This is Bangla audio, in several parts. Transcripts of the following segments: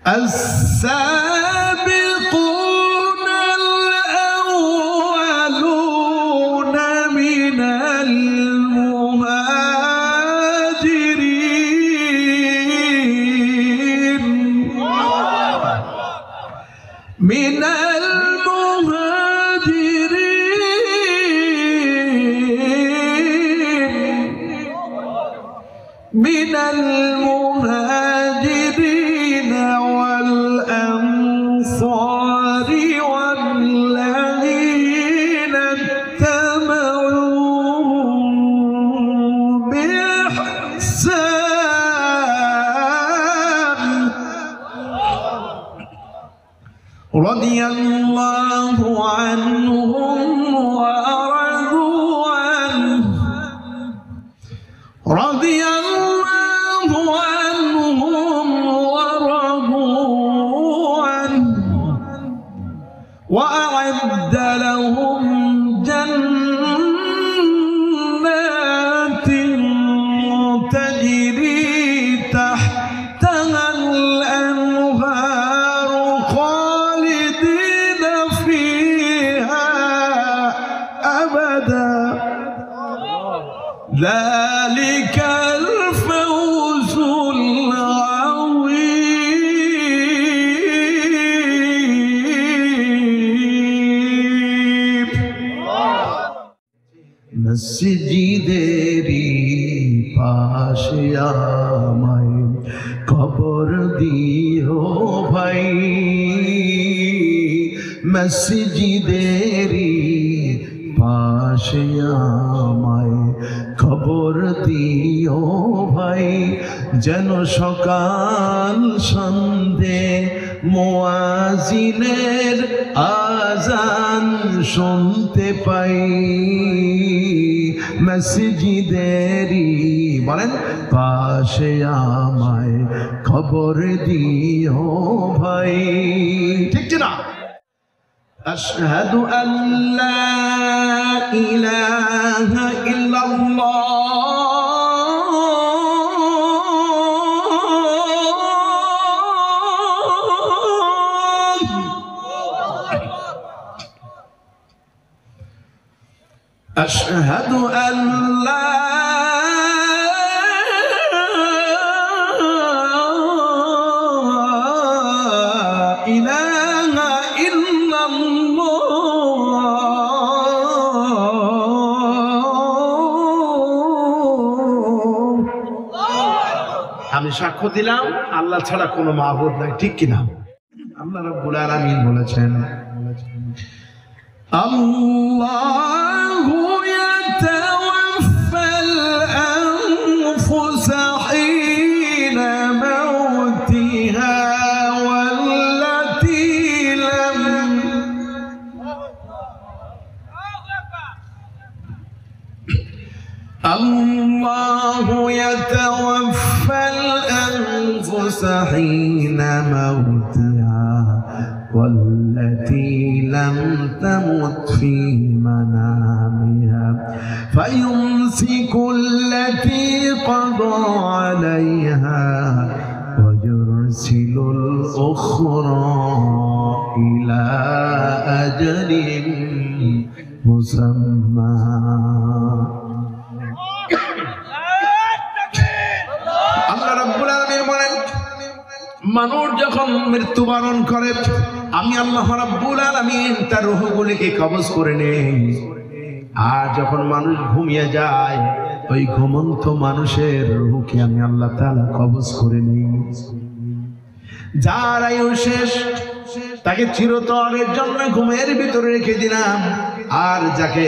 السابقون الأولون من المهاجرين من المهاجرين والأنصار والذين اتبعوهم بإحسان رضي الله عنهم ورضوا عنه رضي الله عنهم ورضوا عنه وأعد لهم جنات تجري تحتها الأنهار خالدين فيها أبدا ذلك الفوز العظيم মসজিদেরি পাশে আমায় কবর দিও ভাই মসজিদেরি পাশে আমায় খবর দিও ভাই যেন সকাল সন্ধে মুয়াজ্জিনের আযান শুনতে পাই মসজিদেরি বলেন পাশে আমায় খবর দিও ভাই ঠিক না أشهد أن لا إله إلا الله أشهد أن لا আমি সাক্ষ্য দিলাম আল্লাহ ছাড়া কোনো মাবুদ নাই ঠিক কিনা আল্লাহ রাব্বুল আলামিন বলেছেন আল্লাহু ইয়াতাওয়াফাল আনফুসা হিনা মাউতিহা ওয়াল্লাতী লাম আল্লাহু ইয়াতাওয়াফাল حين موتها والتي لم تمت في منامها فيمسك التي قضى عليها ويرسل الأخرى إلى أجل مسمى মানুষ যখন মৃত্যুবরণ করে আমি আল্লাহ রাব্বুল আলামিন তার রূহগুলিকে কবজ করে নেই আর যখন মানুষ ঘুমিয়ে যায় ওই ঘুমন্ত মানুষের রূহকে আমি আল্লাহ তাআলা কবজ করে নেই যার আয়ু শেষ তাকে চিরতরের জন্য ঘুমের ভিতরে রেখে দিলাম আর যাকে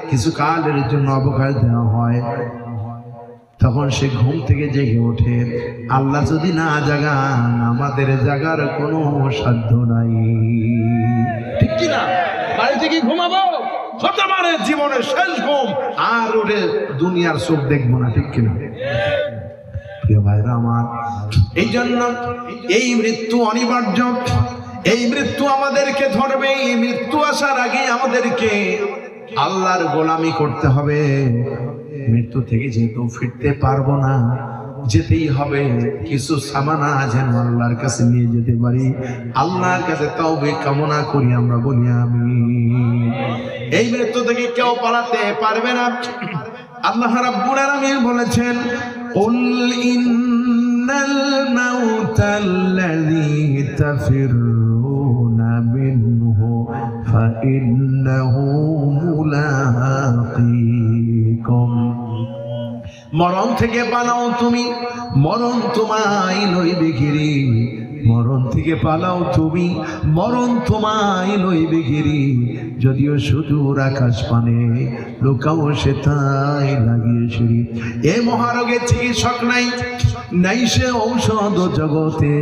কিছু কালের জন্য অবকাশ দেওয়া হয় তখন সে ঘুম থেকে জেগে ওঠে আল্লাহ যদি না জাগান আমাদের জাগার কোনো সাধ্য নাই ঠিক কি না বাড়ি থেকে ঘুমাবো হতে পারে জীবনের শেষ ঘুম আর ওরে দুনিয়ার চোখ দেখবো না ঠিক কি না প্রিয় ভাইরা আমার এই জন্য এই মৃত্যু অনিবার্য এই মৃত্যু আমাদেরকে ধরবে এই মৃত্যু আসার আগে আমাদেরকে আল্লাহর গোলামি করতে হবে মৃত্যু থেকে যেহেতু ফিরতে পারবো না যেতেই হবে, কিছু সামানা যেন আল্লাহর কাছে নিয়ে যেতে পারি। আল্লাহর কাছে তওবা কামনা করি, আমরা বলি আমিন। এই মৃত্যু থেকে কেউ পালাতে পারবে না। আল্লাহ রাব্বুল আলামিন বলেছেন, কুল ইন্নাল মাউতাল্লাযী তাফিরুনা মিনহু ফাইন্নাহু মুলাকীকুম। মরণ থেকে পালাও তুমি, মরণ তোমায় লইবে ঘিরে। মরণ থেকে পালাও তুমি, মরণ তোমায় লইবে ঘিরে। যদিও সুদূর আকাশ পানে লোকাও সে তাই লাগিয়েছে। এ মহারোগের চিকিৎসক নাই, নাই সে ঔষধ জগতে।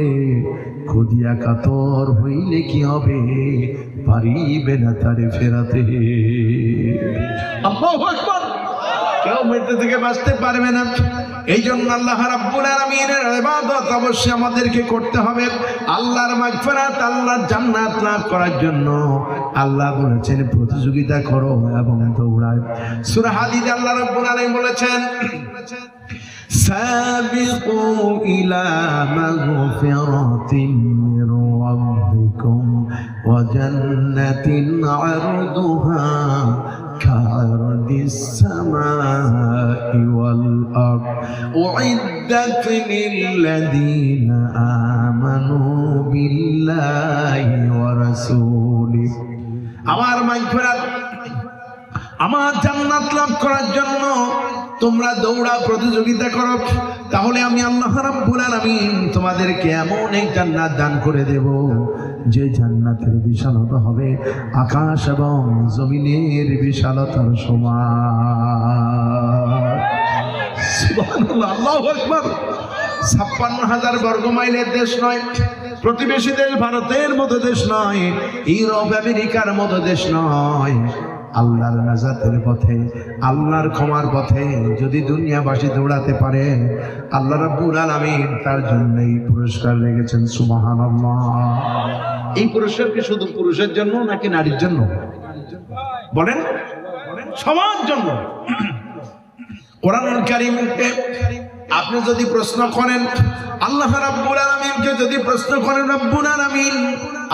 খুদিয়া কাতর হইলে কি হবে, পারিবে না তারে ফেরাতে। আল্লাহু আকবার। কেউ মৃত্যু থেকে বাঁচতে পারবে না। এই জন্য আল্লাহ রাব্বুল আলামিনের ইবাদত অবশ্যই আমাদেরকে করতে হবে। আল্লাহর মাগফিরাত, আল্লাহর জান্নাত লাভ করার জন্য আল্লাহ বলেছেন প্রতিযোগিতা করো এবং দৌড়াও। সূরা হাদীদে আল্লাহ রাব্বুল আলামিন বলেছেন, সাবিকু ইলা মাগফিরাতিন মির রাব্বিকুম ওয়া জান্নাতিন আরদুহা কারদিস সামাই ওয়াল আরদ উইদ্দাত লিল্লাযীনা আমানু বিল্লাহি ওয়া রাসূলিহি। আমার মাগফিরাত, আমার জান্নাত লাভ করার জন্য তোমরা দৌড়াও, প্রতিযোগিতা করো। তাহলে আমি আল্লাহ রাব্বুল আলামিন তোমাদেরকে এমন এক জান্নাত দান করে দেব, যে জান্নাতের বিশালতা হবে আকাশ এবং জমিনের বিশালতার সমান। সুবহানাল্লাহ, আল্লাহু আকবার। ৫৬,০০০ বর্গ মাইলের দেশ নয়, প্রতিবেশী দেশ ভারতের মতো দেশ নয়, ইউরোপ আমেরিকার মতো দেশ নয়। আল্লাহর নাজাতের পথে, আল্লাহর ক্ষমার পথে যদি দুনিয়াবাসী দৌড়াতে পারে, আল্লাহ রাব্বুল আলামিন তার জন্য এই পুরস্কার রেখেছেন। সুবহানাল্লাহ। এই পুরস্কার কি শুধু পুরুষের জন্য নাকি নারীর জন্য? বলেন, সবার জন্য। কোরআনুল কারীমকে আপনি যদি প্রশ্ন করেন, আল্লাহ রাব্বুল আলামিনকে যদি প্রশ্ন করেন, রাব্বুল আলামিন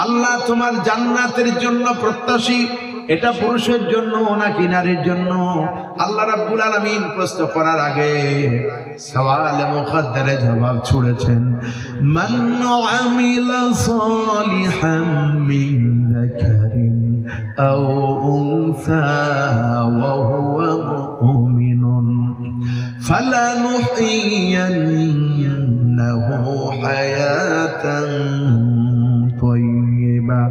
আল্লাহ তোমার জান্নাতের জন্য প্রত্যাশী, এটা পুরুষের জন্য নাকি নারীর জন্য? আল্লাহ রাব্বুল আলামিন প্রশ্ন করার আগে সওয়ালে মুকদ্দারে জবাব ছুড়েছেন, মান আমিলা সালিহাম মিন যাকারিন আও উনসা ওয়া হুয়া মুমিনুন ফালানুহইয়ান্নাহু হায়াতান তাইয়্যিবা।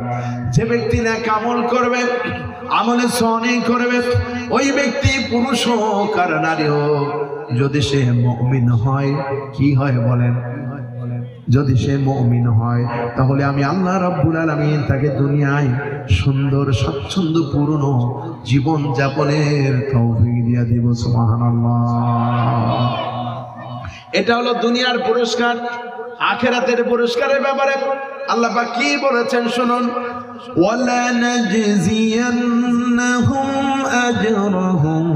যে ব্যক্তি নেক আমল করবে, আমলে সনেক করবে, ওই ব্যক্তি পুরুষ হোক আর নারী হোক, যদি সে মুমিন হয়, কি হয় বলেন? যদি সে মুমিন হয়, তাহলে আমি আল্লাহ রাব্বুল আলামিন তাকে দুনিয়ায় সুন্দর স্বচ্ছন্দপূর্ণ জীবন যাপনের তৌফিক দিয়া দিব। সুবহানাল্লাহ। এটা হলো দুনিয়ার পুরস্কার। আখিরাতের পুরস্কারের ব্যাপারে আল্লাহ পাক কি বলেছেন শুনুন, ওয়ালা নাজজিয়ান্নাহুম আজরাহুম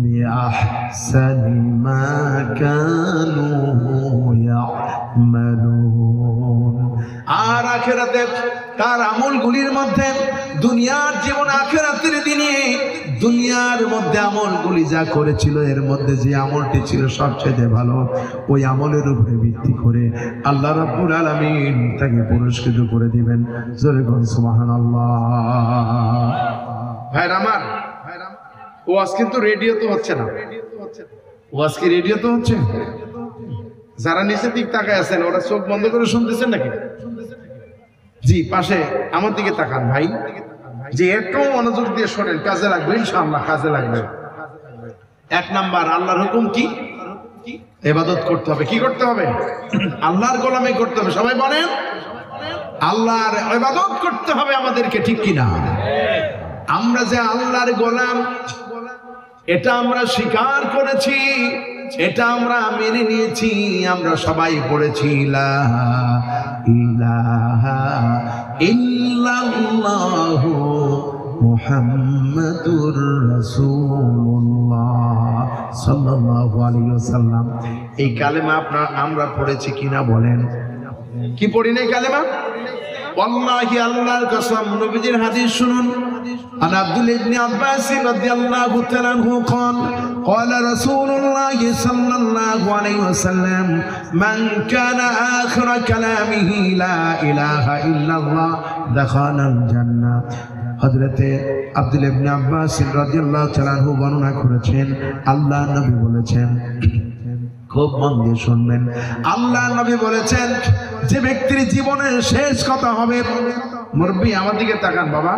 বিআহসানি মা কানু ইয়ামালুন। আর আখিরাতে তার আমলগুলির মধ্যে, দুনিয়ার জীবন আখিরাতের দিনে দুনিয়ার মধ্যে আমলগুলি যা করেছিল, এর মধ্যে যে আমলটি ছিল সবচেয়ে ভালো, ওই আমলের উপরে ভিত্তি করে আল্লাহ রাব্বুল আলামিন তাকে পুরস্কৃত করে দিবেন। জোরে বলুন সুবহানাল্লাহ। ভাইরা আমার, ওয়াজ কিন্তু রেডিও তো হচ্ছে না। ওয়াজ কি রেডিও তো হচ্ছে? যারা নিচের দিক তাকায় আছেন, ওরা চোখ বন্ধ করে শুনতেছেন নাকি? জি, পাশে আমার দিকে তাকান ভাই, যে একটু মনোযোগ দিয়ে শোনেন, কাজে লাগবে ইনশাআল্লাহ, কাজে লাগবে। ১ নাম্বার, আল্লাহর হুকুম কি? ইবাদত করতে হবে। কি করতে হবে? আল্লাহর গোলামি করতে হবে। সবাই বলেন, আল্লাহর ইবাদত করতে হবে আমাদেরকে, ঠিক কিনা? আমরা যে আল্লাহর গোলাম, এটা আমরা স্বীকার করেছি, এটা আমরা মেনে নিয়েছি। আমরা সবাই পড়েছি লা ইলাহা ইল্লাল্লাহু মুহাম্মাদুর রাসূলুল্লাহ সাল্লাল্লাহু আলাইহি ওয়াসাল্লাম। এই কালেমা আমরা পড়েছি কিনা বলেন? কি পড়ি নাই কালেমা? ওয়াল্লাহি আল্লাহর কসম, নবীজির হাদিস শুনুন। عن عبد الله بن عباس رضي الله تعالى عنه قال قال رسول الله صلى الله عليه وسلم من كان آخر كلامه لا إله إلا الله دخل الجنة। হযরতে আব্দুল্লাহ ইবনে আব্বাস রাদিয়াল্লাহু তাআলা আনহু বর্ণনা করেছেন, আল্লাহ নবী বলেছেন, খুব মন দিয়ে শুনবেন, আল্লাহ নবী বলেছেন, যে ব্যক্তির জীবনের শেষ কথা হবে, মুরব্বি আমার দিকে তাকান বাবা,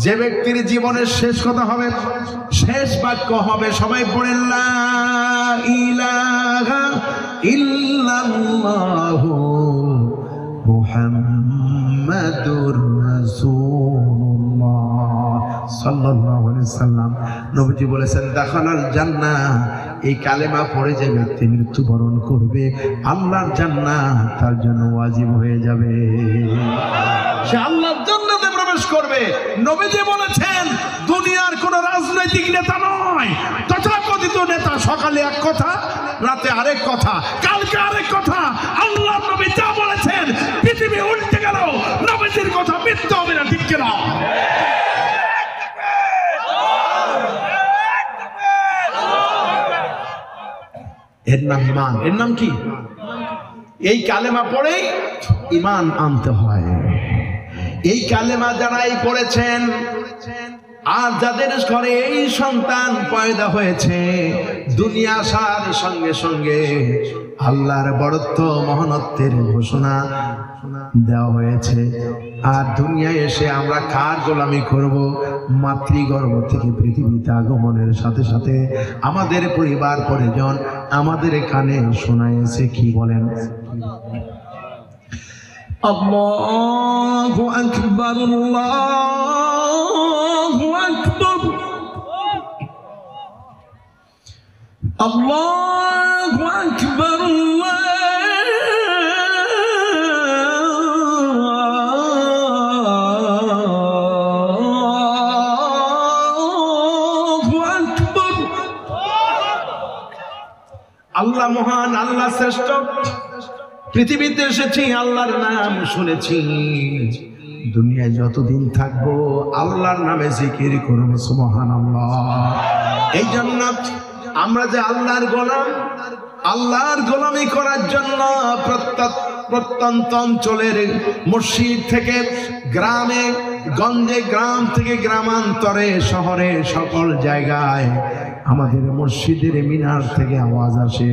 যে ব্যক্তির জীবনের শেষ কথা হবে, শেষ বাক্য হবে, সবাই পড়েন লা ইলাহা ইল্লাল্লাহু মুহাম্মাদুর রাসূলুল্লাহ সাল্লাল্লাহু আলাইহি ওয়াসাল্লাম। নবীজি বলেছেন দাখালাল জান্নাহ, এই কালেমা পড়ে যে ব্যক্তি মৃত্যুবরণ করবে, আল্লাহর জান্নাত তার জন্য ওয়াজিব হয়ে যাবে, সে আল্লাহর জান্নাতে প্রবেশ করবে। নবীজি বলেছেন দুনিয়ার কোন রাজনৈতিক নেতা নয়, তথাকথিত নেতা সকালে এক কথা, রাতে আরেক কথা, কালকে আরেক কথা। আল্লাহর নবী যা বলেছেন পৃথিবী উল্টে গেল, নবীজির কথা মিথ্যা হবে না, ঠিক কিনা? এর নাম ঈমান। এর নাম কি? এই কালেমা পড়েই ঈমান আনতে হয়। এই কালেমা যারাই পড়েছেন আর যাদের ঘরে এই সন্তান পয়দা হয়েছে, দুনিয়া আসার সঙ্গে সঙ্গে আল্লাহর বড়ত্ব মহানত্বের ঘোষণা দেওয়া হয়েছে। আর দুনিয়ায় এসে আমরা কার গোলামি করব? মাতৃগর্ভ থেকে পৃথিবীতে আগমনের সাথে সাথে আমাদের পরিবার পরিজন আমাদের কানে শোনায়েছে। কি বলেন? আল্লাহু আকবার, আল্লাহু আকবার, আল্লাহু আকবার, আল্লাহ মহান, আল্লাহ শ্রেষ্ঠ। পৃথিবীতে এসেছি আল্লাহর নাম শুনেছি, দুনিয়ায় যতদিন থাকবো আল্লাহর নামে জিকির করব সুবহানাল্লাহ। এই জন্য আমরা যে আল্লাহর গোলাম, আল্লাহর গোলামি করার জন্য প্রত্যন্ত অঞ্চলের মসজিদ থেকে গ্রামে গঞ্জে, গ্রাম থেকে গ্রামান্তরে, শহরে, সকল জায়গায় আমাদের মসজিদের মিনার থেকে আওয়াজ আসে।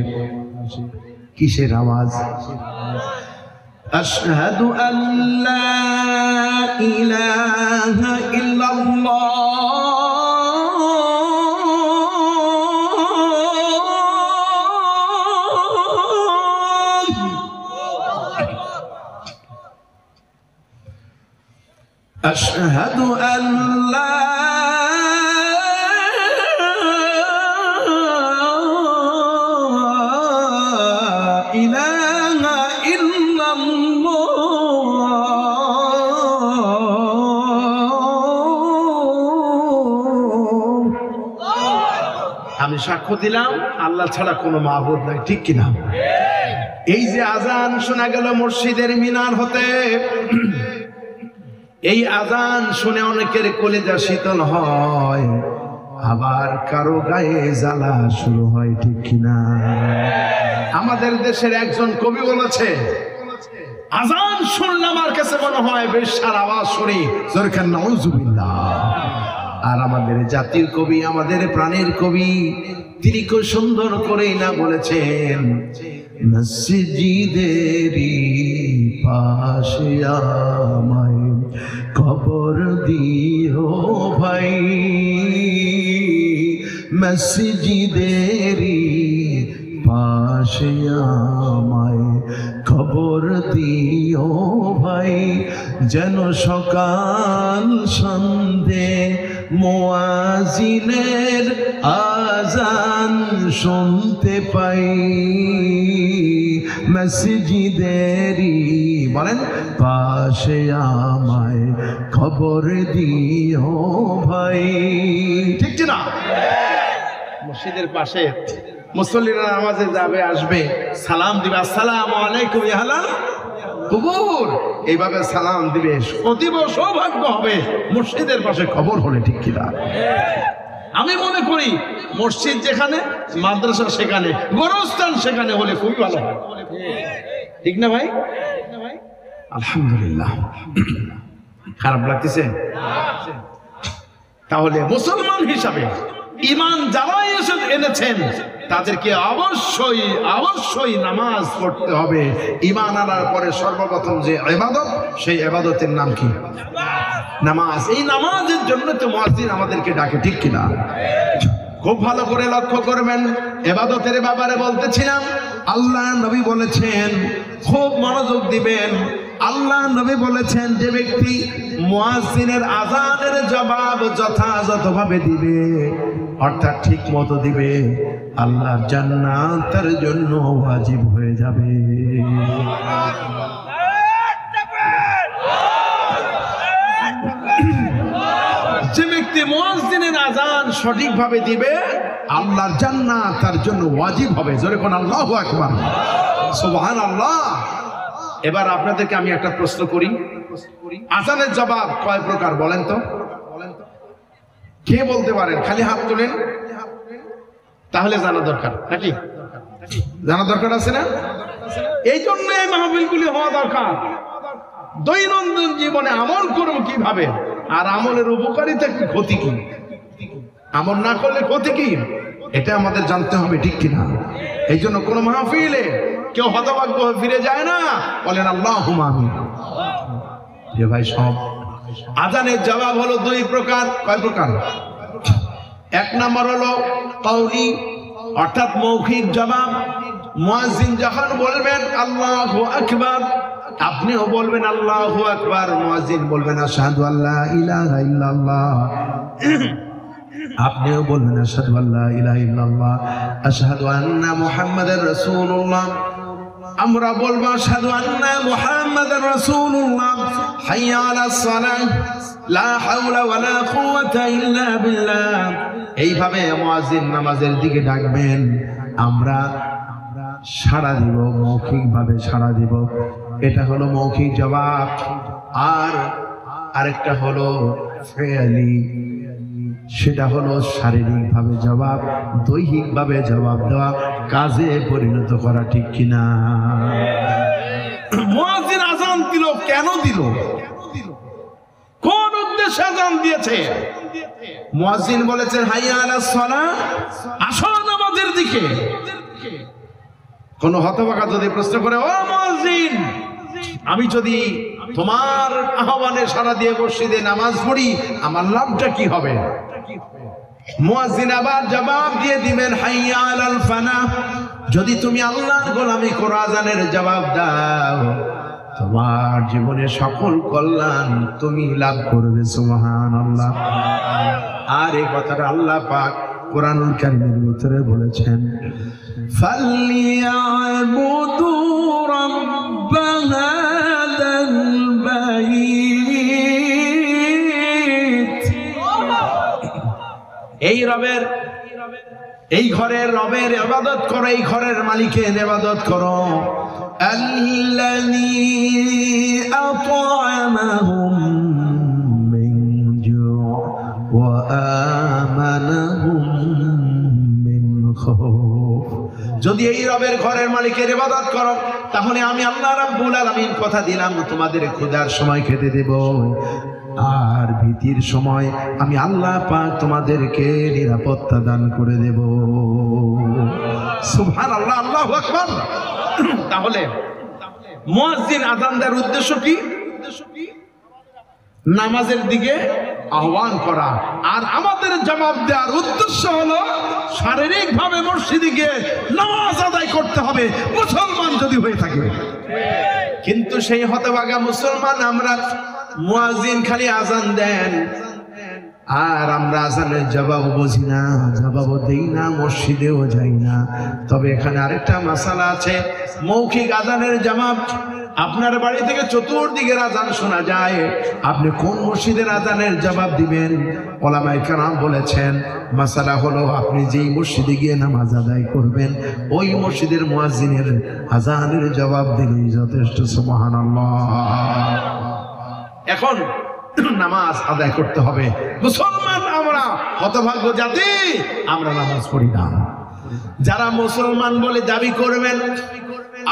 কিসের আওয়াজ? আশহাদু আল্লা ইলাহা ইল্লাল্লাহ أشهد أن لا إله إلا الله। আমি সাক্ষ্য দিলাম আল্লাহ ছাড়া কোনো মাবুদ নাই, ঠিক কিনা? এই যে আজান শোনা গেল মসজিদের মিনার হতে, এই আজান শুনে অনেকের কলিজা শীতল হয়, আবার কারো গায়ে জ্বালা শুরু হয়, ঠিক কিনা? আমাদের দেশের একজন কবি বলেছে, আজান শুনলে আমার কাছে মনে হয় বেশ্যার আওয়াজ শুনি, জোরখান নাউজুবিল্লাহ। আর আমাদের জাতির কবি, আমাদের প্রাণের কবি, তিনি খুব সুন্দর করেই না বলেছেন, মসজিদেরই পাশে আমায় কবর দিও ভাই, মসজিদেরই পাশে আমায় কবর দিও ভাই, যেন সকাল সন্ধে মুয়াজ্জিনের আজান শুনতে পাই, মসজিদেরই বলেন পাশে আমায় খবর দিও ভাই, ঠিক না? মসজিদের পাশে মুসল্লিরা নামাজে যাবে, আসবে, সালাম দিবে, আসসালামু আলাইকুম ইয়া আহলাল কুবুর, এইভাবে সালাম দিবে। অতীব সৌভাগ্য হবে মসজিদের পাশে কবর হলে, ঠিক কিনা? আমি মনে করি মসজিদ যেখানে, মাদ্রাসা সেখানে, গোরস্থান সেখানে হলে খুবই ভালো হয়, ঠিক না ভাই? আলহামদুলিল্লাহ। খারাপ লাগতেছে? তাহলে মুসলমান হিসাবে ঈমান যারা এনেছেন তাদেরকে অবশ্যই অবশ্যই নামাজ পড়তে হবে। ঈমান আনার পরে সর্বপ্রথম যে ইবাদত, সেই ইবাদতের নাম কি? নামাজ। এই নামাজের জন্য তো মুয়াজ্জিন আমাদেরকে ডাকে, ঠিক কিনা? খুব ভালো করে লক্ষ্য করবেন। ইবাদতের ব্যাপারে বলতেছিলাম, আল্লাহ নবী বলেছেন, খুব মনোযোগ দিবেন। আল্লাহ নবী বলেছেন, যে ব্যক্তি মুয়াজ্জিনের আযানের জবাব যথাযথভাবে দিবে, অর্থাৎ ঠিক মতো দিবে, আল্লাহর জান্নাত তার জন্য ওয়াজিব হয়ে যাবে। যে ব্যক্তি মুয়াজ্জিনের আযান সঠিকভাবে দিবে, আল্লাহর জান্নাত তার জন্য ওয়াজিব হবে। জোরে কোন আল্লাহু আকবার, সুবহানাল্লাহ। এবার আপনাদেরকে আমি একটা প্রশ্ন করি, আযানের জবাব কয় প্রকার বলেন তো? কে বলতে পারেন? খালি হাত তোলেন, তাহলে জানা দরকার, নাকি? জানা দরকার আছে না? এই জন্য এই মাহফিলগুলি হওয়া দরকার। দৈনন্দিন জীবনে আমল করবো কিভাবে, আর আমলের উপকারিতা কি, ক্ষতি কি, আমল না করলে ক্ষতি কি, এটা আমাদের জানতে হবে, ঠিক কিনা? এই জন্য কোন মাহফিলে কেউ হতভাগ্য হয়ে ফিরে যায় না। বলেন আল্লাহুম্মা আমিন। যে ভাই, সব আযানের জবাব হলো দুই প্রকার। কয় প্রকার? এক নম্বর হলো কওলি, অর্থাৎ মৌখিক জবাব। মুয়াজ্জিন যখন বলবেন আল্লাহু আকবার, আপনিও বলবেন আল্লাহু আকবার। মুয়াজ্জিন বলবেন আশহাদু আল্লা ইলাহা ইল্লাল্লাহ, আপনিও বলবেন আশহাদু আল্লা ইলাহা ইল্লাল্লাহ, আশহাদু আন্না মুহাম্মাদার রাসূলুল্লাহ। আমরা বলবো আশহাদু আন্না মুহাম্মাদার রাসূলুল্লাহ, হাইয়া আলাস সালাহ, লা হাওলা ওয়ালা কুওয়াতা ইল্লা বিল্লাহ। এইভাবে মুয়াজ্জিন নামাজের দিকে ডাকবেন, আমরা সাড়া দিব, মৌখিকভাবে সাড়া দিব। এটা হলো মৌখিক জবাব। আর আরেকটা হলো ফেয়ালি, সেটা হলো শারীরিকভাবে জবাব, দৈহিকভাবে জবাব দেওয়া, কাজে পরিণত করা, ঠিক কিনা? মুয়াজ্জিন আযান দিল, কেন দিল? কোন উদ্দেশ্যে আযান দিয়েছে? মুয়াজ্জিন বলেছেন হাইয়া আলাস সালাহ, আসো নামাজের দিকে। কোন হতভাগা যদি প্রশ্ন করে, ও মুয়াজ্জিন, আমি যদি তোমার আহ্বানে সাড়া দিয়ে মসজিদে নামাজ পড়ি, আমার লাভটা কি হবে? মুয়াজ্জিন আবার জবাব দিয়ে দিবেন হাইয়া আলাল ফানা, যদি তুমি আল্লাহর গোলামি করো, আযানের জবাব দাও, তোমার জীবনে সকল কল্যাণ তুমি লাভ করবে। সুবহানাল্লাহ। আর এই কথাটা আল্লাহ পাক কোরআনুল কারীমের ভিতরে বলেছেন, ফালইয়াবুদু রাব্ব হাযাল বাইত। এই রবের, এই ঘরের রবের ইবাদত করো, এই ঘরের মালিকের ইবাদত করো। আল্লাযী আত'আমাহুম মিন জু' ওয়া আমানাহুম মিন খাউফ। যদি এই রবের ঘরের মালিকের ইবাদত করো, তাহলে আমি আল্লাহ রাব্বুল আলামিন কথা দিলাম, তোমাদের ক্ষুধার সময় খেতে দেব, আর ভীতির সময় আমি আল্লাহ পাক তোমাদেরকে নিরাপত্তা দান করে দেব। সুবহানাল্লাহ, আল্লাহু আকবার। তাহলে মুয়াজ্জিন আযান দেওয়ার উদ্দেশ্য কি? নামাজের দিকে আহ্বান করা। আর আমাদের জবাব দেওয়ার উদ্দেশ্য হলো শারীরিকভাবে মসজিদে গিয়ে নামাজ আদায় করতে হবে, মুসলমান যদি হয়ে থাকে। কিন্তু সেই হতভাগা মুসলমান আমরা, মুয়াজ্জিন খালি আযান দেন আর আমরা আযানের জবাব বুঝি না, জবাবও দেই না, মসজিদেও যাই না। তবে এখানে আরেকটা মাসালা আছে, মৌখিক আযানের জবাব আপনার বাড়ি থেকে চতুর্দিকের আজান শোনা যায়, আপনি কোন মসজিদের আজানের জবাব দিবেন? ওলামায়ে কেরাম বলেছেন মাসালা হলো আপনি যেই মসজিদে গিয়ে নামাজ আদায় করবেন ওই মসজিদের মুয়াজ্জিনের আজানের জবাব দিলেই যথেষ্ট। সুবহানাল্লাহ। এখন নামাজ আদায় করতে হবে। মুসলমান আমরা হতভাগ্য জাতি, আমরা নামাজ পড়ি না। যারা মুসলমান বলে দাবি করবেন,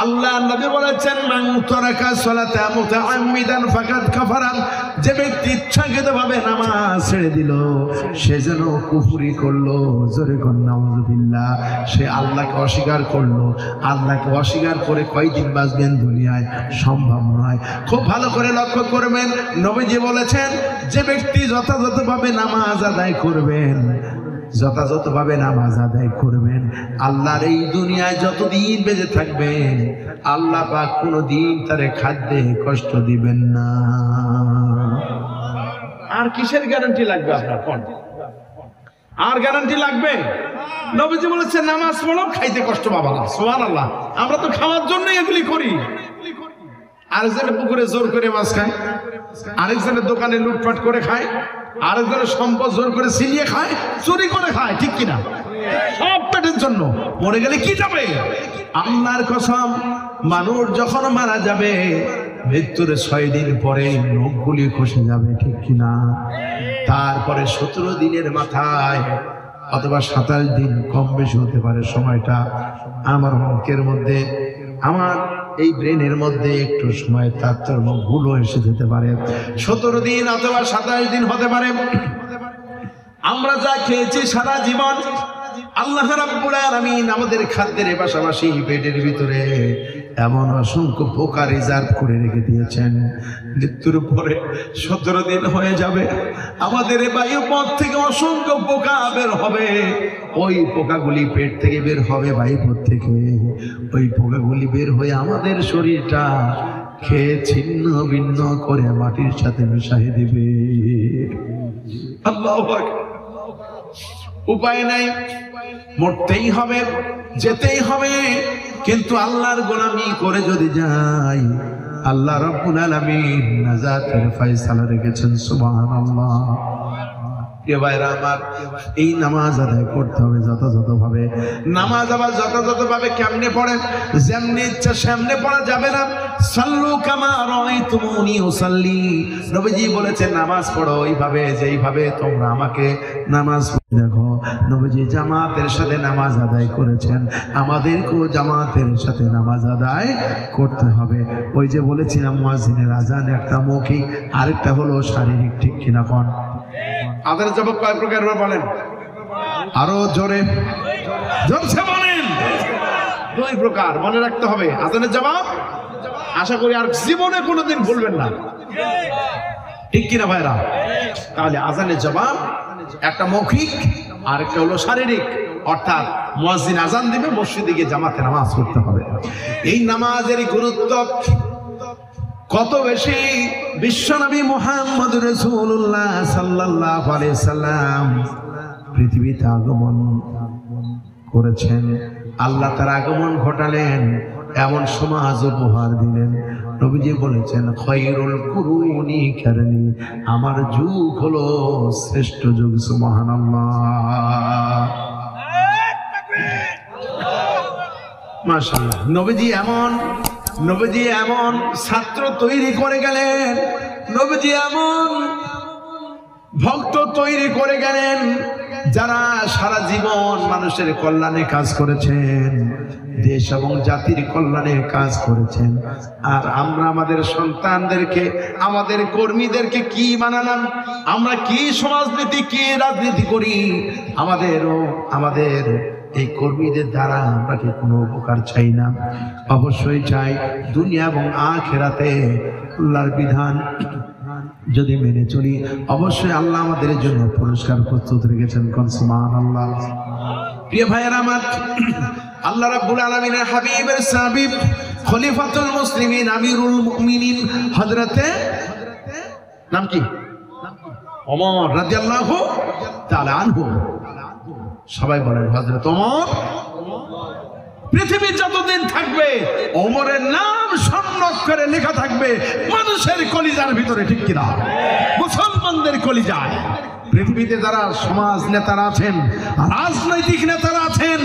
আল্লাহ নবী বলেছেন মান তারাকা সালাতা মুতাআম্মিদান ফাকাদ কাফারা, যে ব্যক্তি ইচ্ছাকৃতভাবে নামাজ ছেড়ে দিল সে যেন কুফরি করলো। জোরে কোন নাউযুবিল্লাহ। সে আল্লাহকে অস্বীকার করলো। আল্লাহকে অস্বীকার করে কয়দিন বাঁচবেন দুনিয়ায়? সম্ভব নয়। খুব ভালো করে লক্ষ্য করবেন, নবীজি বলেছেন যে ব্যক্তি যথাযথভাবে নামাজ আদায় করবেন, যথাযথভাবে নামাজ আদায় করবেন, আল্লাহর এই দুনিয়ায় যতদিন বেঁচে থাকবেন আল্লাহ পাক কোনোদিন তারে খাদ্যে কষ্ট দিবেন না। আর কিসের গ্যারান্টি লাগবে আপনার? কোন আর গ্যারান্টি লাগবে? নবীজি বলেছেন নামাজ পড়ো, খাইতে কষ্ট পাবা না। সুবহানাল্লাহ। আমরা তো খাওয়ার জন্যই এগুলি করি। আরেকজনের পুকুরে জোর করে মাছ খায়, আরেকজনের দোকানে লুটপাট করে খায়, আরেকজনের সম্পদ জোর করে ছিনিয়ে খায়, চুরি করে খায়, ঠিক কিনা? সব পেটের জন্য। মরে গেলে কি যাবে? আল্লাহর কসম, মানুষ যখন মারা যাবে মৃত্যুর 6 দিন পরে নখগুলি খসে যাবে, ঠিক কিনা? তারপরে 17 দিনের মাথায় অথবা 27 দিন, কম বেশি হতে পারে সময়টা, আমার অঙ্কের মধ্যে, আমার এই ব্রেনের মধ্যে একটু সময় তারতম্য ভুলও এসে যেতে পারে। 17 দিন অথবা 27 দিন হতে পারে। আমরা যা খেয়েছি সারা জীবন আল্লাহ রাব্বুল আলামিন আমাদের খাদ্যের পাশাপাশি পেটের ভিতরে এমন অসংখ্য পোকা রিজার্ভ করে রেখে দিয়েছেন। মৃত্যুর পরে 17 দিন হয়ে যাবে, আমাদের বায়ুপথ থেকে অসংখ্য পোকা বের হবে। ওই পোকাগুলি পেট থেকে বের হবে, বায়ুপথ থেকে। ওই পোকাগুলি বের হয়ে আমাদের শরীরটা খেয়ে ছিন্ন ভিন্ন করে মাটির সাথে মিশিয়ে দিবে। আল্লাহু আকবার। উপায় নাই, মরতেই হবে, যেতেই হবে। কিন্তু আল্লাহর গোলামি করে যদি যাই, আল্লাহ রাব্বুল আলামিন নাজাতের ফয়সালা রেখেছেন। সুবহানাল্লাহ। প্রিয় ভাইরা আমার, এই নামাজ আদায় করতে হবে যথাযথভাবে। নামাজ আবার যথাযথভাবে কেমনে পড়েন? যেমনি ইচ্ছা সেমনে পড়া যাবে না। সাল্লু কামা রাআইতুমুনি উসাল্লি। নবীজি বলেছেন নামাজ পড়ো ওইভাবে যেইভাবে তোমরা আমাকে নামাজ পড়ে দেখো। নবীজি জামাতের সাথে নামাজ আদায় করেছেন, আমাদেরকেও জামাতের সাথে নামাজ আদায় করতে হবে। ওই যে বলেছিলাম মুয়াজ্জিনের আজান একটা মৌখিক, আরেকটা হলো শারীরিক, ঠিক কিনা? কোন আজানের জবাব কয় প্রকার বলেন? আরো জোরে জোরছে বলেন। 2 প্রকার মনে রাখতে হবে আজানের জবাব। আশা করি আর জীবনে কোনোদিন ভুলবেন না, ঠিক কিনা ভাইরা? তাহলে আজানের জবাব একটা মৌখিক, আর একটা হলো শারীরিক। অর্থাৎ মুয়াজ্জিন আজান দিবে, মসজিদে গিয়ে জামাতে নামাজ পড়তে হবে। এই নামাজের গুরুত্ব কত বেশি! বিশ্বনবী মুহাম্মদ রাসূলুল্লাহ সাল্লাল্লাহু আলাইহি সাল্লাম পৃথিবীতে আগমন করেছেন। আল্লাহ তার আগমন ঘটালেন, এমন সমাজ উপহার দিলেন। নবীজি বলেছেন খায়রুল কুরুনি কারনি, আমার যুগ হলো শ্রেষ্ঠ যুগ। সুবহানাল্লাহ। মাশাআল্লাহ। নবীজি এমন ছাত্র তৈরি করে গেলেন, নবীজি এমন ভক্ত তৈরি করে গেলেন যারা সারা জীবন মানুষের কল্যাণে কাজ করেছেন, দেশ এবং জাতির কল্যাণে কাজ করেছেন। আর আমরা আমাদের সন্তানদেরকে, আমাদের কর্মীদেরকে কি বানালাম? আমরা কি সমাজনীতি, কি রাজনীতি করি? আমাদের এই কর্মীদের দ্বারা আমরা কি কোনো উপকার চাই না? অবশ্যই চাই। দুনিয়া এবং আখিরাতে আল্লাহর বিধান যদি মেনে চলি, অবশ্যই আল্লাহ আমাদের জন্য পুরস্কার প্রস্তুত রেখেছেন। কোন সুবহানাল্লাহ। প্রিয় ভাইয়েরা আমার, আল্লাহ রাব্বুল আলামিনের হাবিবের সাহাবী খলিফাতুল মুসলিমিন আমিরুল মুমিনিন হযরতে নাম কি? ওমর রাদিয়াল্লাহু তাআলা আনহু। সবাই বলেন হযরত ওমর। পৃথিবী যতদিন থাকবে ওমরের নাম স্বর্ণ করে লেখা থাকবে মানুষের কলিজার ভিতরে, ঠিক কিনা? মুসলমানদের কলিজায়। পৃথিবীতে যারা সমাজ নেতারা আছেন, রাজনৈতিক নেতারা আছেন,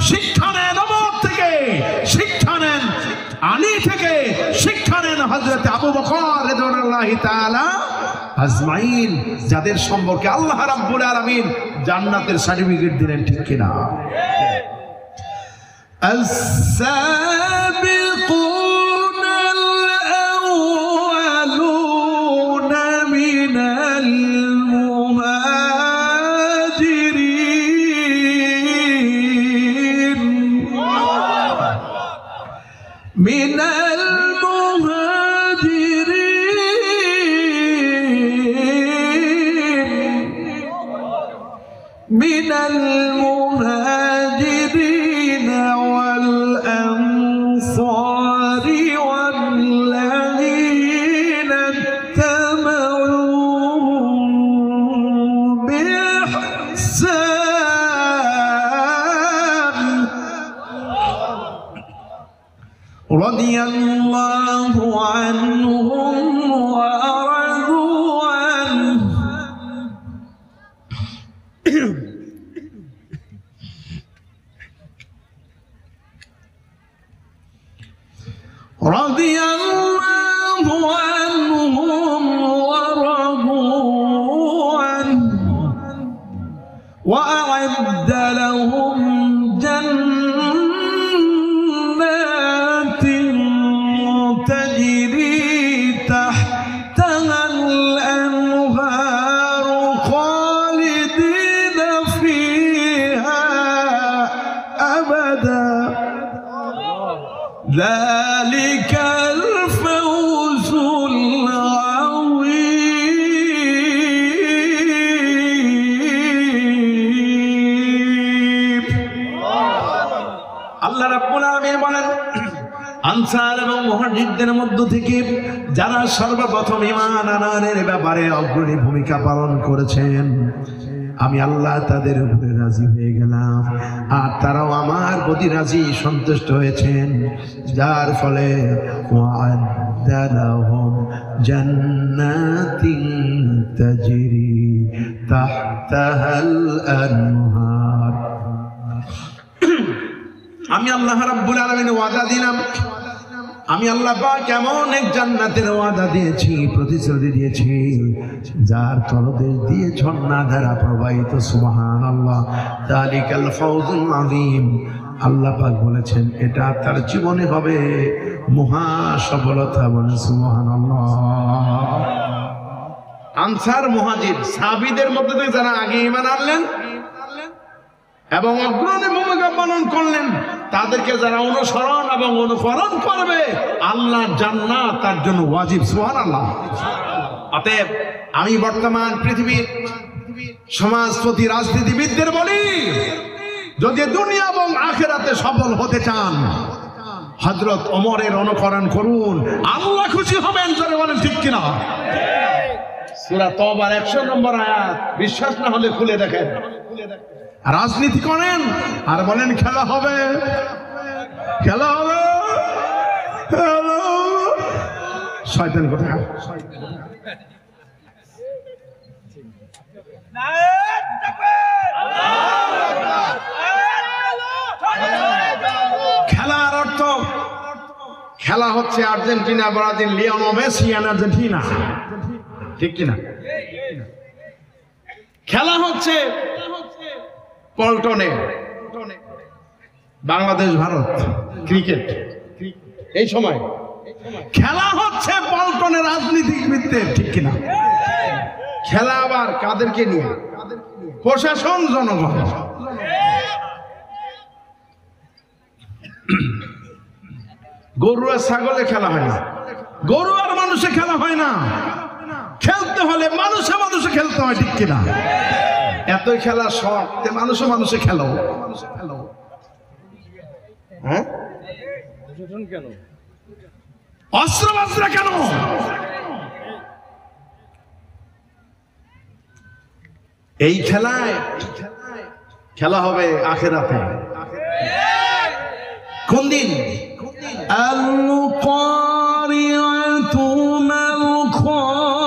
শিক্ষা নেন ওমর থেকে, শিক্ষা নেন আলী থেকে, শিক্ষা নেন হযরত আবু বকর রাদিয়াল্লাহু তাআলা আজমাইন, যাদের সম্পর্কে আল্লাহ রাব্বুল আলামিন জান্নাতের সার্টিফিকেট দিলেন, ঠিক কিনা? السابقون الأولون من المهاجرين من المهاجرين والأنصار والذين اتبعوهم بإحسان رضي الله عنهم وأرضوا عنه رضي الله عنهم ورضوا عنه وأعد لهم جنات تجري تحتها الأنهار خالدين فيها أبدا ذلك الفوز العظيم আল্লাহ রাব্বুল আলামিন বলেন, আনসার এবং মুহাজিরদের মধ্য থেকে যারা সর্বপ্রথম ঈমান আনার ব্যাপারে অগ্রণী ভূমিকা পালন করেছেন, আমি আল্লাহ তাদের উপরে রাজি হয়ে গেলাম, আর তারাও আমার প্রতি রাজি সন্তুষ্ট হয়েছেন, যার ফলে ওয়া'আদ্দা লাহুম জান্নাতিন তাজরি তাহতাহাল আনহার। আমি আল্লাহ রাব্বুল আলামিন ওয়াদা দিলাম, আমি আল্লাহ পাক কেমন এক জান্নাতের ওয়াদা দিয়েছি, প্রতিশ্রুতি দিয়েছি, যার তলদেশ দিয়ে ঝর্ণা ধারা প্রবাহিত। সুবহানাল্লাহ, যালিকাল ফাওজুল আযীম। আল্লাহ পাক বলেছেন এটা তার জীবনে হবে মহা সফলতা। বলেন সুবহানাল্লাহ। আনসার মুহাজির সাহাবীদের মধ্যে থেকে যারা আগে ঈমান আনলেন এবং অগ্রণী ভূমিকা পালন করলেন, তাদেরকে যারা অনুসরণ এবং অনুকরণ করবে, আল্লাহর জান্নাত তার জন্য ওয়াজিব। সুবহানাল্লাহ। অতএব আমি বর্তমান পৃথিবীর সমাজপতি রাজনীতিবিদদের বলি, যদি দুনিয়া এবং আখিরাতে সফল হতে চান, হযরত ওমরের অনুকরণ করুন, আল্লাহ খুশি হবেন। জোরে বলেন ঠিক কিনা? সূরা তওবার 100 নম্বর আয়াত। বিশ্বাস না হলে খুলে দেখেন। রাজনীতি করেন আর বলেন খেলা হবে, খেলা হবে, শয়তান কোথায়? খেলার অর্থ, খেলা হচ্ছে Argentina Brazil, Lionel Messi Argentina, ঠিক কিনা? খেলা হচ্ছে পল্টনে বাংলাদেশ ভারত ক্রিকেট, এই সময় খেলা হচ্ছে পল্টনে রাজনীতিবিদদের, ঠিক কিনা? খেলা আবার কাদেরকে নিয়ে? প্রশাসন, জনগণ। গরু আর ছাগলে খেলা হয় না, গরু আর মানুষে খেলা হয় না। খেলতে হলে মানুষে মানুষে খেলতে হয়, ঠিক কিনা? এতই খেলা শখ, মানুষে মানুষে খেলো। হ্যাঁ, অস্ত্র বস্ত্র কেন? এই খেলায় খেলা হবে আখিরাতে। কোন দিন? আল-কারিআতু মাল-কারিআহ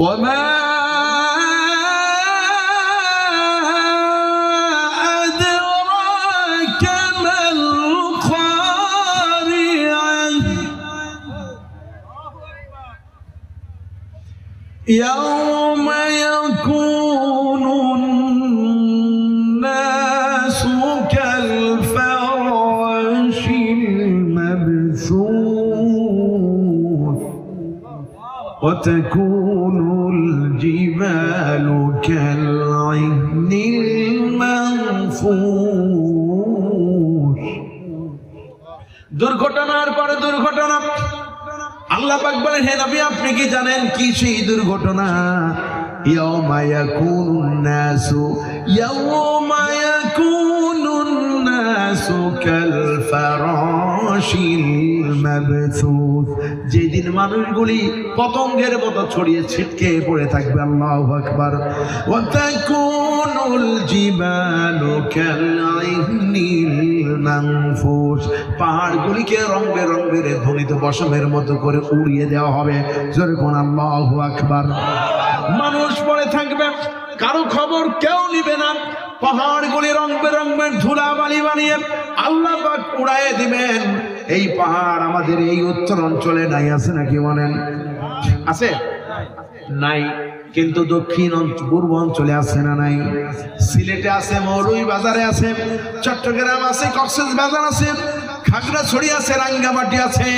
ওয়া মা আদরাকা মাল-কারিআহ ইয়াওমা ইয়াকুনু الناس كالفراش المبثوث وتكون الجبال كالعهن المنفوش দুর্ঘটনার পরে দুর্ঘটনা। আল্লাহ পাক বলেন, হে নবী আপনি কি জানেন কি সেই দুর্ঘটনা? ইয়াওমা ইয়াকুনুন নাসু কাল ফারাশিল মাবথুস, যেদিন মানুষগুলি পতঙ্গের মতো ছড়িয়ে ছিটকে পড়ে থাকবে। আল্লাহু আকবার। ওয়া তাকুনুল জিবালু কাল আইহনিল মানফুস, পাহাড়গুলিকে রং বেরঙের ধ্বনিত পশমের মতো করে উড়িয়ে দেওয়া হবে। জোরে কোন আল্লাহু আকবার। মানুষ পড়ে থাকবে, কারো খবর কেউ নিবে না। পাহাড়গুলি রং বেরঙের ধুলাবালি বানিয়ে আল্লাহ পাক উড়াইয়ে দিবেন। এই পাহাড় আমাদের এই উত্তর অঞ্চলে নাই, আছে নাকি বলেন? আছে নাই? কিন্তু দক্ষিণ পূর্ব অঞ্চলে আছে না নাই? সিলেটে আছে, মৌলভীবাজারে আছে, চট্টগ্রাম আছে, কক্সবাজার আছে, খাগড়াছড়ি আছে, রাঙ্গামাটি আছে।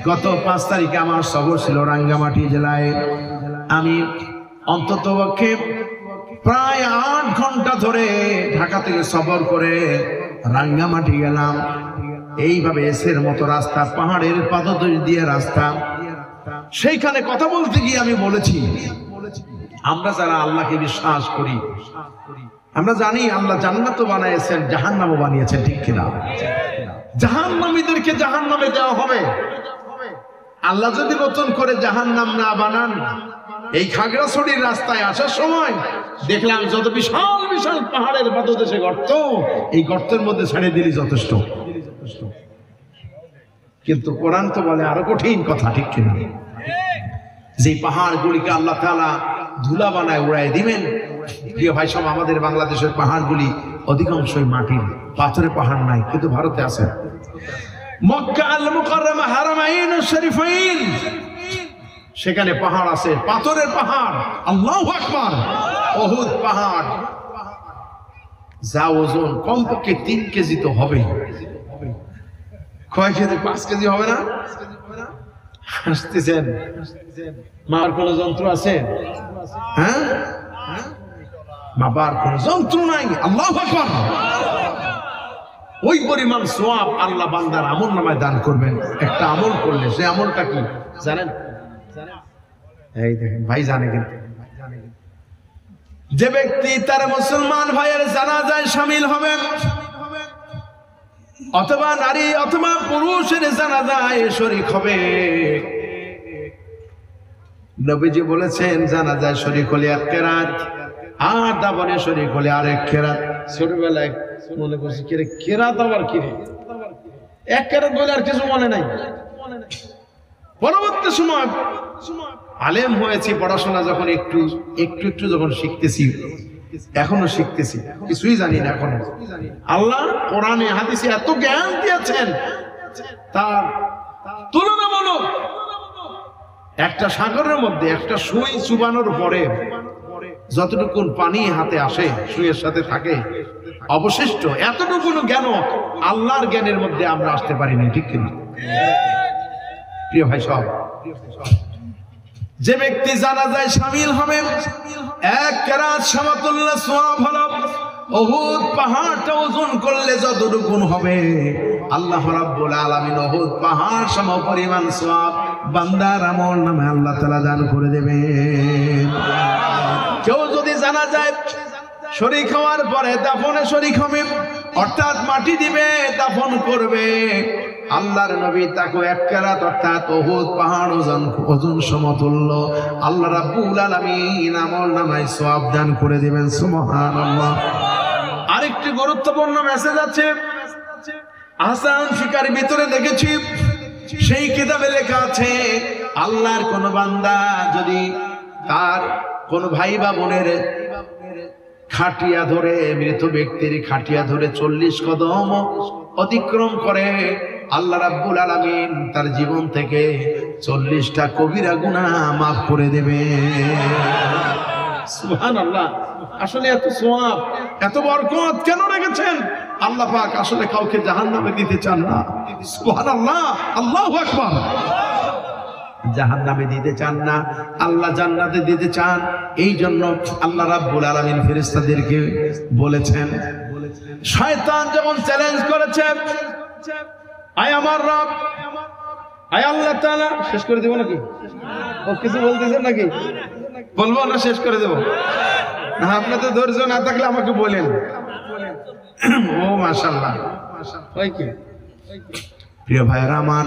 গত 5 তারিখে আমার সফর ছিল রাঙ্গামাটি জেলায়। আমি অন্তত পক্ষে প্রায় 8 ঘন্টা ধরে ঢাকা থেকে সফর করে রাঙ্গামাটি গেলাম। এইভাবে এসের মতো রাস্তা, পাহাড়ের পাদদেশ দিয়ে রাস্তা। সেইখানে কথা বলতে গিয়ে আমি বলেছি, আমরা যারা আল্লাহকে বিশ্বাস করি, আমরা জানি আল্লাহ জান্নাতও বানিয়েছেন, জাহান্নামও বানিয়েছেন, ঠিক কিনা? জাহান্নামীদেরকে জাহান্নামে দেওয়া হবে। আল্লাহ যদি নতুন করে জাহান্নাম না বানান, এই খাগড়াছড়ির রাস্তায় আসার সময় দেখলাম যত বিশাল বিশাল পাহাড়ের পাদদেশে গর্ত, এই গর্তের মধ্যে ছেড়ে দিলি যথেষ্ট। কিন্তু কোরআন তো বলে আরো কঠিন কথা, ঠিক কিনা? যে পাহাড়গুলিকে আল্লাহ তাআলা ধুলা বানায় উড়াই দিবেন। প্রিয় ভাই সব, আমাদের বাংলাদেশের পাহাড়গুলি অধিকাংশই মাটির, পাথরের পাহাড় নাই, কিন্তু ভারতে আছে। মক্কা আল মুকাররমা, হারামাইন শরীফাইন, সেখানে পাহাড় আছে, পাথরের পাহাড়। আল্লাহু আকবার। উহুদ পাহাড়, যা ওজন কমপক্ষে 3 কেজি তো হবে। কয় কেজি? 5 কেজি হবে না? হাসতেছেন? মার কোন যন্ত্র আছে? হ্যাঁ, বাবার কোন যন্ত্র নাই। আল্লাহু আকবার। ওই পরিমাণ সওয়াব আল্লাহ বান্দার আমল নামায় দান করবেন। একটা আমল করলে, সে আমলটা কি জানেন? এই দেখেন ভাই, জানে কিন্তু, যে ব্যক্তি তার মুসলমান ভাইয়ের জানাজায় শামিল হবে, অথবা নারী অথবা পুরুষের জানাজায় শরীক হবে, নবীজি বলেছেন জানাজায় শরীক হলে 1 কেরাত, আর দাফনে শরীক হলে আরেক কেরাত। ছোটবেলায় মনে করছি কেরাত আবার কি রে, 1 কেরাত বলে আর কিছু মনে নাই। পরবর্তী সময় আলেম হয়েছি, পড়াশোনা যখন একটু একটু যখন শিখতেছি, এখনো শিখতেছি, কিছুই জানি না এখনো। আল্লাহ কোরআনে হাদিসে এত জ্ঞান দিয়েছেন, তার তুলনামূলক একটা সাগরের মধ্যে একটা সুই চুবানোর পরে যতটুকু পানি হাতে আসে, সুইয়ের সাথে থাকে, অবশিষ্ট এতটুকু জ্ঞান আল্লাহর জ্ঞানের মধ্যে আমরা আসতে পারিনি, ঠিক কিনা? প্রিয় ভাই সব, যে ব্যক্তি জানাজায় শামিল হবে, 1 কেরাত সমতুল্য সওয়াব হলো। উহুদ পাহাড়টা ওজন করলে যতটুকু হবে, আল্লাহ রাব্বুল আলামিন উহুদ পাহাড় সমপরিমাণ সওয়াব বান্দার আমল নামে আল্লাহ তাআলা দান করে দেবেন। কেউ যদি জানাজায় শরীক হওয়ার পরে দাফনে শরীক হবে, অর্থাৎ মাটি দিবে, দাফন করবে। আল্লাহর নবী তাকে এক কেরাত অর্থাৎ উহুদ পাহাড় ওজন সমতুল্য আল্লাহ রাব্বুল আলামিন আমলনামায় সওয়াব দান করে দিবেন। সুবহানাল্লাহ। আরেকটি গুরুত্বপূর্ণ মেসেজ আছে, আহসান ফিকার ভিতরে দেখেছি, সেই কিতাবে লেখা আছে আল্লাহর কোন বান্দা যদি তার কোন ভাই বা বোনের খাটিয়া ধরে, মৃত ব্যক্তির খাটিয়া ধরে 40 কদম অতিক্রম করে, আল্লাহ রাব্বুল আলামিন তার জীবন থেকে 40টা কবিরা গুনাহ মাফ করে দেবে। সুবহানাল্লাহ। আসলে এত সওয়াব, এত বরকত কেন রেখেছেন? আল্লাহ পাক আসলে কাউকে জাহান্নামে দিতে চান না। সুবহানাল্লাহ, আল্লাহু আকবার। জাহান্নামে দিতে চান না, আল্লাহ জান্নাতে দিতে চান। এই জন্য আল্লাহ রাব্বুল আলামিন ফেরেশতাদেরকে বলেছেন, শয়তান যখন চ্যালেঞ্জ করেছে, আয় আমার রব, আয় আল্লাহ তাআলা, শেষ করে দেব নাকি? ও কিছু বলতেছেন নাকি? বলবো না শেষ করে দেব? না, আপনার তো ধৈর্য না থাকলে আমাকে বলেন। ও মাশাআল্লাহ। ওই কি প্রিয় ভাইরা আমার,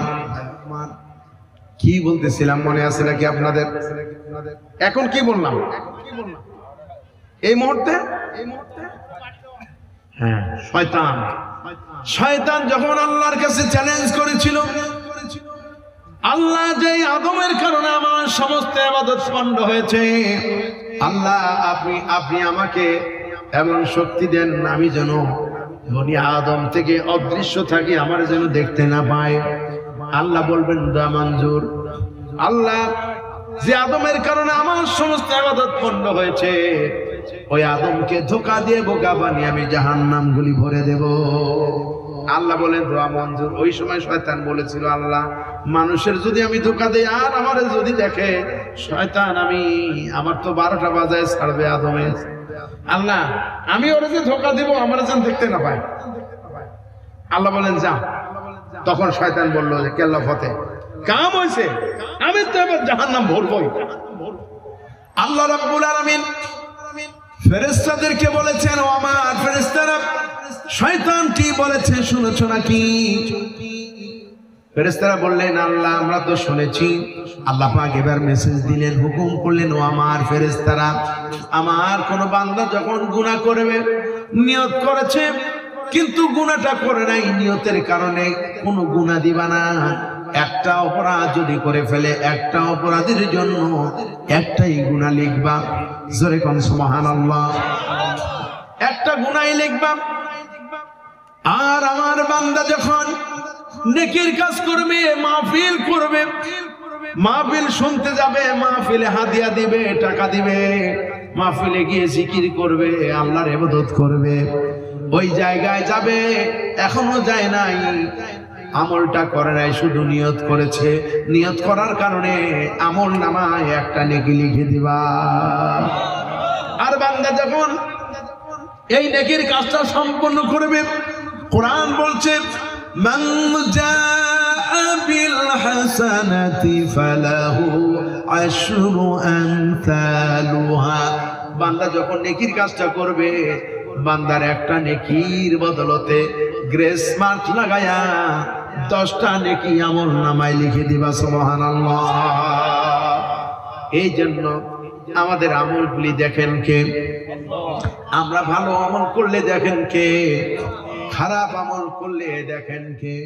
কি বলতেছিলাম মনে আছে নাকি আপনাদের? এখন কি বললাম এই মুহূর্তে? হ্যাঁ, শয়তান যখন আল্লাহর কাছে চ্যালেঞ্জ করেছিল, আল্লাহ যে আদমের কারণে আমার সমস্ত ইবাদত পণ্ড হয়েছে, আল্লাহ আপনি আমাকে এমন শক্তি দেন আমি যেন বনি আদম থেকে অদৃশ্য থাকি, আমার যেন দেখতে না পায়। আল্লাহ বলবেন দা মঞ্জুর। আল্লাহ যে আদমের কারণে আমার সমস্ত ইবাদত পণ্ড হয়েছে, ওই আদমকে ধোঁকা দিয়ে বোকা বানিয়ে আমি জাহান্নামগুলি ভরে দেব। আল্লাহ বলেন দোয়া মঞ্জুর। ওই সময় শয়তান বলেছিল, আল্লাহ মানুষের যদি আমি ধোঁকা দেই আর আমারে যদি দেখে শয়তান, আমার তো 12টা বাজায় ছাড়বে আদমে। আল্লাহ আমি ওরে যে ধোঁকা দিব আমার যেন দেখতে না পায়। আল্লাহ বলেন যা। তখন শয়তান বলল যে কেল্লা ফতে কাম হয়েছে, আমি তো এবার জাহান্নাম ভরবই। আল্লাহ রাব্বুল আলামিন ফেরেশতাদেরকে বলেছেন, ও আমার ফেরেশতারা, শয়তানটি বলেছে শুনেছো নাকি? ফেরেশতারা বললেন, আল্লাহ আমরা তো শুনেছি। আল্লাহ পাক এবার মেসেজ দিলেন, হুকুম করলেন, ও আমার ফেরেশতারা, আমার কোন বান্দা যখন গুনাহ করবে, নিয়ত করেছে কিন্তু গুনাহটা করে নাই, নিয়তের কারণে কোনো গুনাহ দিবা না। একটা অপরাধ যদি করে ফেলে, একটা অপরাধের জন্য একটাই গুনাহ লিখবা। জোরে কোন সুবহানাল্লাহ। একটা গুনাহই লিখবা। আর আমার বান্দা যখন নেকির কাজ করবে, মাহফিল করবে, মাহফিল শুনতে যাবে, মাহফিলে হাদিয়া দিবে, টাকা দিবে, মাহফিলে গিয়ে জিকির করবে, আল্লাহর ইবাদত করবে, ওই জায়গায় যাবে, এখনো যায় নাই, আমলটা করে নাই, শুধু নিয়ত করেছে। নিয়ত করার কারণে আমল নামায় একটা নেকি লিখে দিবা। আর বান্দা যখন এই নেকির কাজটা সম্পন্ন করবে, কোরআন বলছে, মান জাআ বিল হাসানাতি ফালাহু আশরু আমসালুহা। বান্দা যখন নেকির কাজটা করবে, বান্দার একটা নেকির বদলতে গ্রেস মার্ক লাগায়া 10টা নেকি আমল নামায় লিখে দিবা। সুবহানাল্লাহ। এই জন্য আমাদের আমলগুলি দেখেন কে? আমরা ভালো আমল করলে দেখেন কে, খারাপ আমল করলে দেখেন কে।